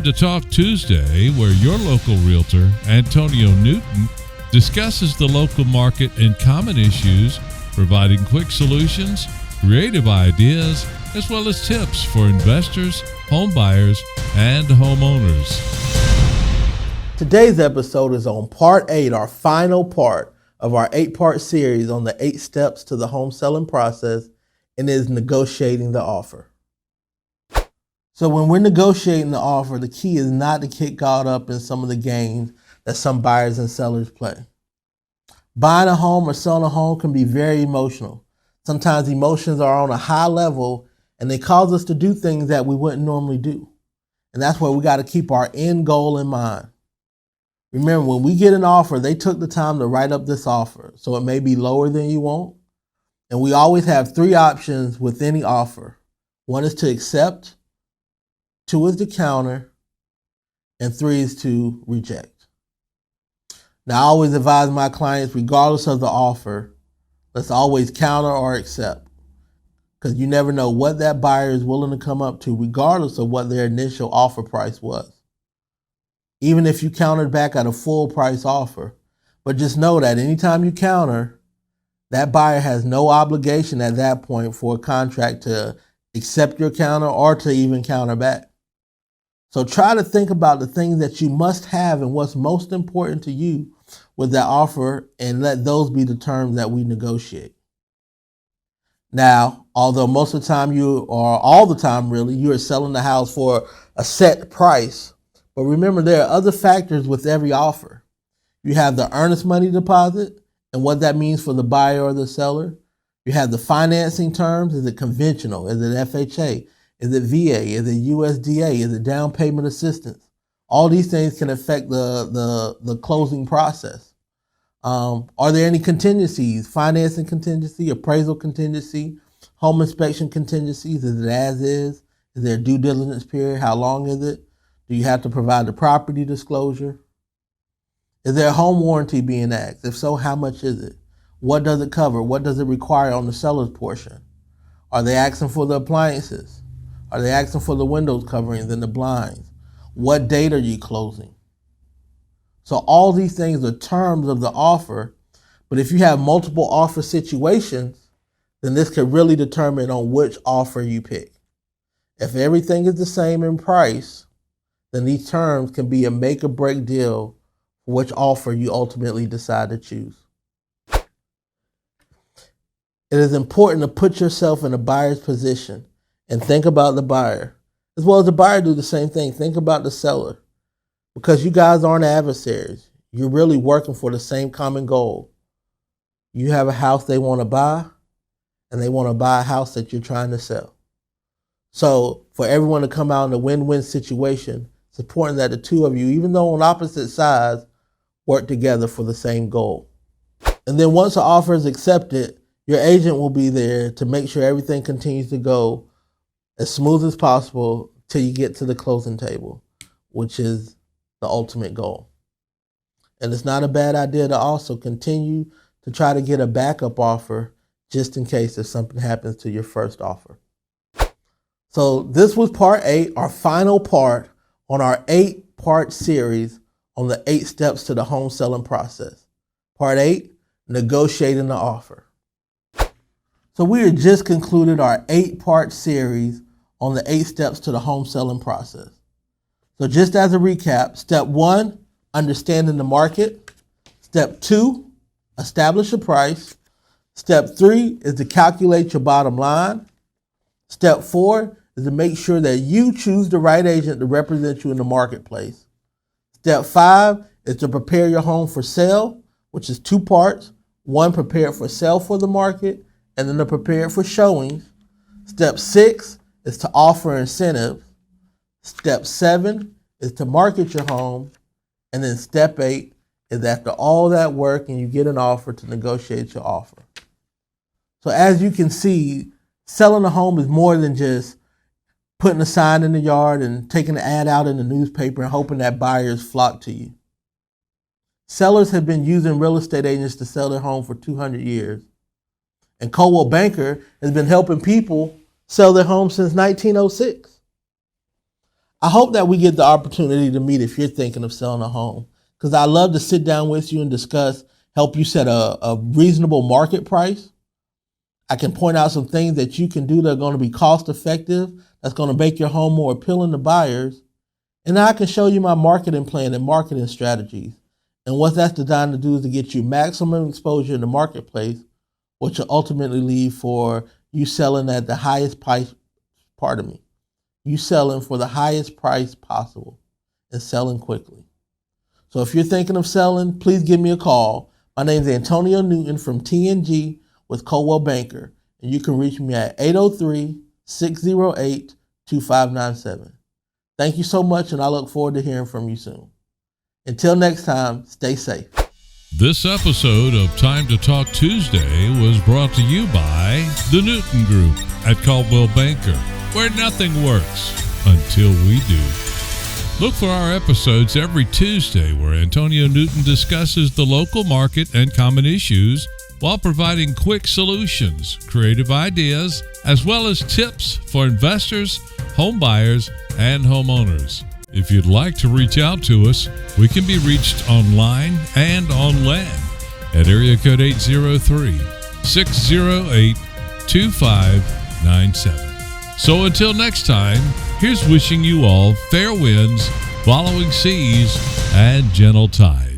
time to Talk Tuesday, where your local realtor, Antonio Newton, discusses the local market and common issues, providing quick solutions, creative ideas, as well as tips for investors, home buyers, and homeowners. Today's episode is on part 8, our final part of our 8-part series on the 8 steps to the home selling process, and is negotiating the offer. So when we're negotiating the offer, the key is not to get caught up in some of the games that some buyers and sellers play. Buying a home or selling a home can be very emotional. Sometimes emotions are on a high level and they cause us to do things that we wouldn't normally do. And that's where we got to keep our end goal in mind. Remember, when we get an offer, they took the time to write up this offer, so it may be lower than you want. And we always have 3 options with any offer. 1 is to accept, 2 is to counter, and 3 is to reject. Now, I always advise my clients, regardless of the offer, let's always counter or accept, because you never know what that buyer is willing to come up to, regardless of what their initial offer price was. Even if you countered back at a full price offer. But just know that anytime you counter, that buyer has no obligation at that point for a contract to accept your counter or to even counter back. So try to think about the things that you must have and what's most important to you with that offer, and let those be the terms that we negotiate. Now, although most of the time all the time really, you are selling the house for a set price, but remember there are other factors with every offer. You have the earnest money deposit and what that means for the buyer or the seller. You have the financing terms. Is it conventional? Is it FHA? Is it VA? Is it USDA? Is it down payment assistance? All these things can affect the closing process. Are there any contingencies? Financing contingency, appraisal contingency, home inspection contingencies? Is it as is? Is there a due diligence period? How long is it? Do you have to provide the property disclosure? Is there a home warranty being asked? If so, how much is it? What does it cover? What does it require on the seller's portion? Are they asking for the appliances? Are they asking for the windows coverings and the blinds? What date are you closing? So all these things are terms of the offer, but if you have multiple offer situations, then this could really determine on which offer you pick. If everything is the same in price, then these terms can be a make or break deal for which offer you ultimately decide to choose. It is important to put yourself in a buyer's position and think about the buyer. As well as the buyer, do the same thing. Think about the seller. Because you guys aren't adversaries. You're really working for the same common goal. You have a house they want to buy, and they want to buy a house that you're trying to sell. So for everyone to come out in a win-win situation, it's important that the two of you, even though on opposite sides, work together for the same goal. And then once the offer is accepted, your agent will be there to make sure everything continues to go as smooth as possible till you get to the closing table, which is the ultimate goal. And it's not a bad idea to also continue to try to get a backup offer just in case if something happens to your first offer. So this was part 8, our final part on our 8-part series on the 8 steps to the home selling process. Part 8, negotiating the offer. So we had just concluded our 8-part series on the 8 steps to the home selling process. So just as a recap, step 1, understanding the market. Step 2, establish a price. Step 3 is to calculate your bottom line. Step 4 is to make sure that you choose the right agent to represent you in the marketplace. Step 5 is to prepare your home for sale, which is 2 parts. 1, prepare for sale for the market, and then to prepare for showings. Step 6 is to offer incentives. Step 7 is to market your home. And then step 8 is after all that work and you get an offer, to negotiate your offer. So as you can see, selling a home is more than just putting a sign in the yard and taking an ad out in the newspaper and hoping that buyers flock to you. Sellers have been using real estate agents to sell their home for 200 years. And Coldwell Banker has been helping people sell their homes since 1906. I hope that we get the opportunity to meet if you're thinking of selling a home, because I love to sit down with you and discuss, help you set a reasonable market price. I can point out some things that you can do that are going to be cost effective, that's going to make your home more appealing to buyers. And I can show you my marketing plan and marketing strategies. And what that's designed to do is to get you maximum exposure in the marketplace, which will ultimately lead for you selling at the highest price, you selling for the highest price possible and selling quickly. So if you're thinking of selling, please give me a call. My name is Antonio Newton from TNG with Coldwell Banker, and you can reach me at 803-608-2597. Thank you so much, and I look forward to hearing from you soon. Until next time, stay safe. This episode of Time to Talk Tuesday was brought to you by the Newton Group at Coldwell Banker, where nothing works until we do. Look for our episodes every Tuesday where Antonio Newton discusses the local market and common issues while providing quick solutions, creative ideas, as well as tips for investors, home buyers, and homeowners. If you'd like to reach out to us, we can be reached online and on land at area code 803-608-2597. So until next time, here's wishing you all fair winds, following seas, and gentle tides.